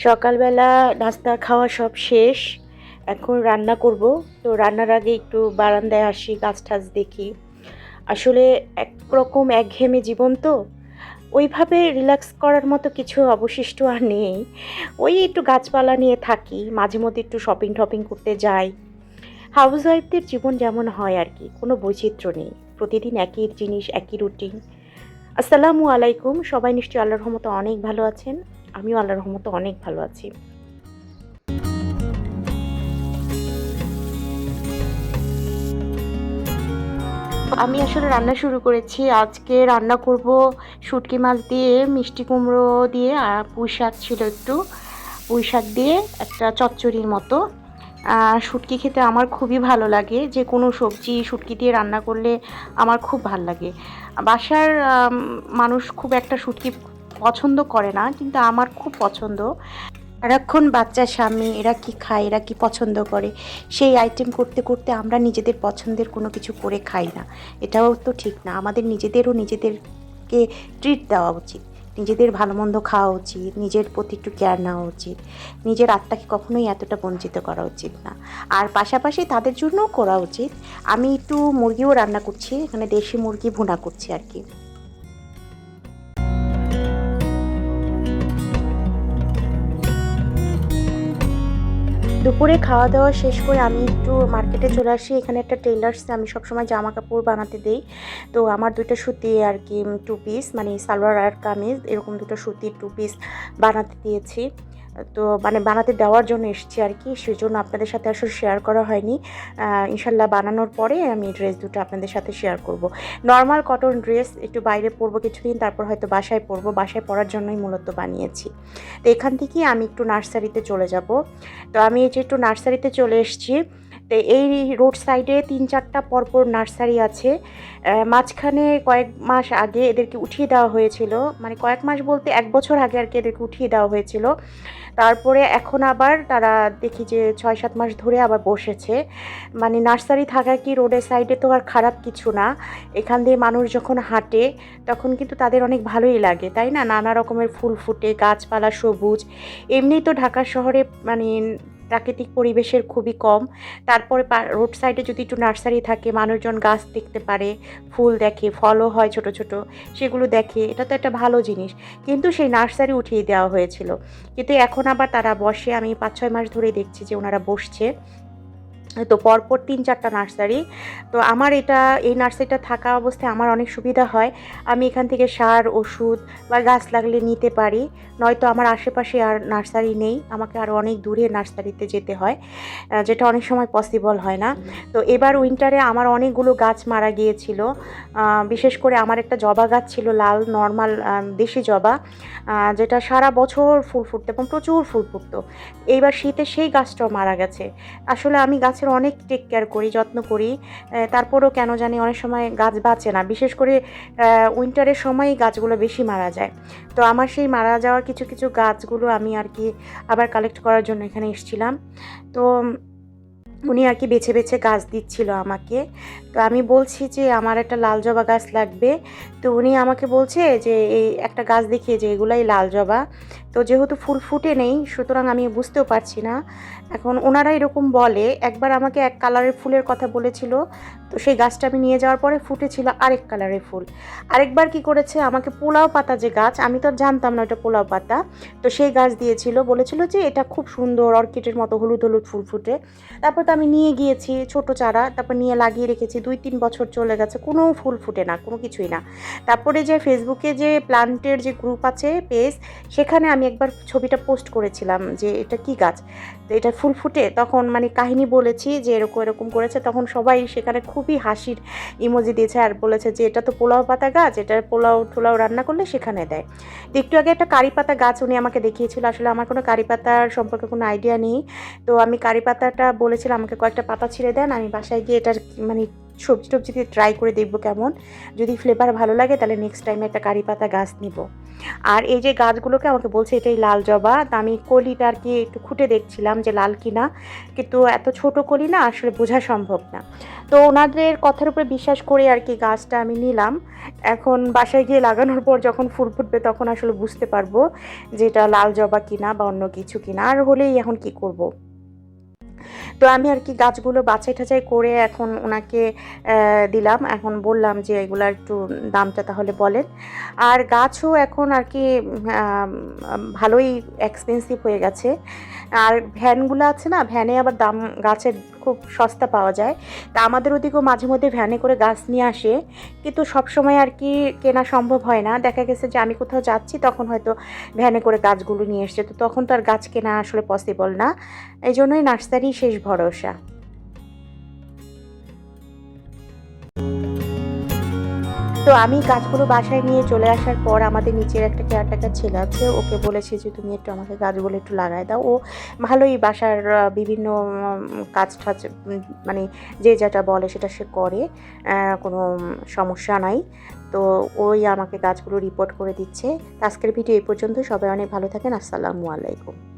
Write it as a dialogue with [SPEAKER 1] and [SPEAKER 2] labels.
[SPEAKER 1] সকালবেলা নাস্তা খাওয়া সব শেষ, এখন রান্না করব। তো রান্নার আগে একটু বারান্দায় আসি, গাছ টাছ দেখি। আসলে একরকম একঘেয়েমি জীবন, তো ওইভাবে রিল্যাক্স করার মতো কিছু অবশিষ্ট আর নেই। ওই একটু গাছপালা নিয়ে থাকি, মাঝে মধ্যে একটু শপিং টপিং করতে যাই। হাউস ওয়াইফদের জীবন যেমন হয় আর কি, কোনো বৈচিত্র্য নেই, প্রতিদিন একই জিনিস, একই রুটিন। আসসালামু আলাইকুম, সবাই নিশ্চয়ই আল্লাহর রহমতে অনেক ভালো আছেন। আমিও আল্লাহর রহমতে অনেক ভালো আছি। আমি আসলে রান্না শুরু করেছি। আজকে রান্না করব শুটকি মাছ দিয়ে, মিষ্টি কুমড়ো দিয়ে, আর পুঁই শাক ছিল একটু, পুঁই শাক দিয়ে একটা চচ্চড়ির মতো। শুটকি খেতে আমার খুবই ভালো লাগে, যে কোনো সবজি শুটকি দিয়ে রান্না করলে আমার খুব ভাল লাগে। বাসার মানুষ খুব একটা শুটকি পছন্দ করে না, কিন্তু আমার খুব পছন্দ। সারাক্ষণ বাচ্চা স্বামী এরা কি খায়, এরা কি পছন্দ করে, সেই আইটেম করতে করতে আমরা নিজেদের পছন্দের কোনো কিছু করে খাই না। এটাও তো ঠিক না। আমাদের নিজেদেরকে ট্রিট দেওয়া উচিত, নিজেদের ভালো মন্দ খাওয়া উচিত, নিজের প্রতি একটু কেয়ার নেওয়া উচিত। নিজের আত্মাকে কখনোই এতটা বঞ্চিত করা উচিত না। আর পাশাপাশি তাদের জন্যও করা উচিত। আমি একটু মুরগিও রান্না করছি, এখানে দেশি মুরগি ভুনা করছি আর কি। দুপুরে খাওয়া দাওয়া শেষ করে আমি একটু মার্কেটে চলে আসি। এখানে একটা টেলার্সে আমি সবসময় জামা কাপড় বানাতে দেই। তো আমার দুটো সুতি আর কি, টু পিস, মানে সালোয়ার আর কামিজ, এরকম দুটো সুতির টু পিস বানাতে দিয়েছি। তো মানে বানাতে দেওয়ার জন্য এসেছি আর কি, সেজন্য আপনাদের সাথে আসলে শেয়ার করা হয়নি। ইনশাল্লাহ বানানোর পরে আমি ড্রেস দুটো আপনাদের সাথে শেয়ার করব। নর্মাল কটন ড্রেস, একটু বাইরে পরবো কিছুদিন, তারপর হয়তো বাসায় পরবো। বাসায় পরার জন্যই মূলত বানিয়েছি। তো এখান থেকেই আমি একটু নার্সারিতে চলে যাব। তো আমি এই যে একটু নার্সারিতে চলে এসেছি। তো এই রোড সাইডে 3-4টা পরপর নার্সারি আছে। মাঝখানে কয়েক মাস আগে এদেরকে উঠিয়ে দেওয়া হয়েছিল, মানে কয়েক মাস বলতে 1 বছর আগে আর কি এদেরকে উঠিয়ে দেওয়া হয়েছিল। তারপরে এখন আবার তারা দেখি যে 6-7 মাস ধরে আবার বসেছে। মানে নার্সারি থাকা কি রোডের সাইডে তো আর খারাপ কিছু না। এখান দিয়ে মানুষ যখন হাঁটে তখন কিন্তু তাদের অনেক ভালোই লাগে, তাই না? নানা রকমের ফুল ফুটে, গাছপালা সবুজ। এমনিই তো ঢাকা শহরে মানে প্রাকৃতিক পরিবেশের খুবই কম। তারপরে রোড সাইডে যদি একটু নার্সারি থাকে, মানুষজন গাছ দেখতে পারে, ফুল দেখে, ফলও হয় ছোট ছোট, সেগুলো দেখে, এটা তো একটা ভালো জিনিস। কিন্তু সেই নার্সারি উঠিয়ে দেওয়া হয়েছিল, কিন্তু এখন আবার তারা বসে। আমি 5-6 মাস ধরেই দেখছি যে ওনারা বসছে। তো পরপর 3-4টা নার্সারি। তো আমার এই নার্সারিটা থাকা অবস্থায় আমার অনেক সুবিধা হয়। আমি এখান থেকে সার, ওষুধ বা গাছ লাগলে নিতে পারি। নয়তো আমার আশেপাশে আর নার্সারি নেই, আমাকে আরও অনেক দূরে নার্সারিতে যেতে হয়, যেটা অনেক সময় পসিবল হয় না। তো এবার উইন্টারে আমার অনেকগুলো গাছ মারা গিয়েছিল। বিশেষ করে আমার একটা জবা গাছ ছিল, লাল নর্মাল দেশি জবা, যেটা সারা বছর ফুল ফুটতো এবং প্রচুর ফুল ফুটতো। এইবার শীতে সেই গাছটাও মারা গেছে। আসলে আমি গাছের অনেক টেক কেয়ার করি, যত্ন করি, তারপরেও কেন জানি অনেক সময় গাছ বাঁচে না। বিশেষ করে উইন্টারের সময়ই গাছগুলো বেশি মারা যায়। তো আমার সেই মারা যাওয়া কিছু কিছু গাছগুলো আমি আর কি আবার কালেক্ট করার জন্য এখানে এসেছিলাম। তো উনি আর কি বেছে বেছে গাছ দিচ্ছিল আমাকে। তো আমি বলছি যে আমার একটা লাল জবা গাছ লাগবে। তো উনি আমাকে বলছে যে এই একটা গাছ দেখিয়ে যে এগুলাই লাল জবা। তো যেহেতু ফুল ফুটে নেই, সুতরাং আমি বুঝতেও পারছি না। এখন ওনারা এরকম বলে, একবার আমাকে এক কালারের ফুলের কথা বলেছিল। তো সেই গাছটা আমি নিয়ে যাওয়ার পরে ফুটেছিল আরেক কালারের ফুল। আরেকবার কি করেছে, আমাকে পোলাও পাতা যে গাছ, আমি তো জানতাম না ওটা পোলাও পাতা, তো সেই গাছ দিয়েছিল, বলেছিল যে এটা খুব সুন্দর অর্কিডের মতো হলুদ হলুদ ফুল ফুটে। তারপর তো আমি নিয়ে গিয়েছি ছোট চারা, তারপর নিয়ে লাগিয়ে রেখেছি, 2-3 বছর চলে গেছে, কোনো ফুল ফুটে না, কোনো কিছুই না। তারপরে যে ফেসবুকে যে প্লান্টের যে গ্রুপ আছে, পেজ, সেখানে আমি একবার ছবিটা পোস্ট করেছিলাম যে এটা কি গাছ, তো এটা ফুল ফুটে, তখন মানে কাহিনী বলেছি যে এরকম এরকম করেছে। তখন সবাই সেখানে খুবই হাসির ইমোজি দিয়েছে আর বলেছে যে এটা তো পোলাও পাতা গাছ, এটা পোলাও টোলাও রান্না করলে সেখানে দেয়। তো একটু আগে একটা কারি পাতা গাছ উনি আমাকে দেখিয়েছিল। আসলে আমার কোনো কারি পাতার সম্পর্কে কোনো আইডিয়া নেই। তো আমি কারি পাতাটা বলেছিলাম আমাকে কয়েকটা পাতা ছিঁড়ে দেন, আমি বাসায় গিয়ে এটার মানে সবজি টবজি দিয়ে ট্রাই করে দেখবো কেমন। যদি ফ্লেভার ভালো লাগে তাহলে নেক্সট টাইমে একটা কারি পাতা গাছ নিব। আর এই যে গাছগুলোকে আমাকে বলছে এটাই লাল জবা, তা আমি কলিটা আর কি একটু খুঁটে দেখছিলাম যে লাল কিনা, কিন্তু এত ছোট কলি না আসলে বোঝা সম্ভব না। তো ওনাদের কথার উপরে বিশ্বাস করে আর কি গাছটা আমি নিলাম। এখন বাসায় গিয়ে লাগানোর পর যখন ফুল ফুটবে তখন আসলে বুঝতে পারবো যে এটা লাল জবা কিনা বা অন্য কিছু কিনা। আর হলেই এখন কি করব। তো আমি আর কি গাছগুলো বাছাই টাছাই করে এখন ওনাকে দিলাম। এখন বললাম যে এগুলার একটু দামটা তাহলে বলেন। আর গাছও এখন আর কি ভালোই এক্সপেন্সিভ হয়ে গেছে। আর ভ্যানগুলো আছে না, ভ্যানে আবার দাম গাছের খুব সস্তা পাওয়া যায়। তা আমাদের ওদিকেও মাঝে মধ্যে ভ্যানে করে গাছ নিয়ে আসে, কিন্তু সবসময় আর কি কেনা সম্ভব হয় না। দেখা গেছে যে আমি কোথাও যাচ্ছি তখন হয়তো ভ্যানে করে গাছগুলো নিয়ে এসছে, তো তখন তো আর গাছ কেনা আসলে পসিবল না। এই জন্যই নার্সারি শেষ ভরসা। তো আমি গাছগুলো বাসায় নিয়ে চলে আসার পর আমাদের নিচের একটা কেয়ারটেকার ছেলে আছে, ওকে বলেছি যে তুমি একটু আমাকে গাছগুলো একটু লাগায় দাও। ও ভালোই বাসার বিভিন্ন কাজ টাজ মানে যে যেটা বলে সেটা সে করে, কোনো সমস্যা নাই। তো ওই আমাকে গাছগুলো রিপোর্ট করে দিচ্ছে। তো আজকের ভিডিও এই পর্যন্ত। সবাই অনেক ভালো থাকেন। আসসালামু আলাইকুম।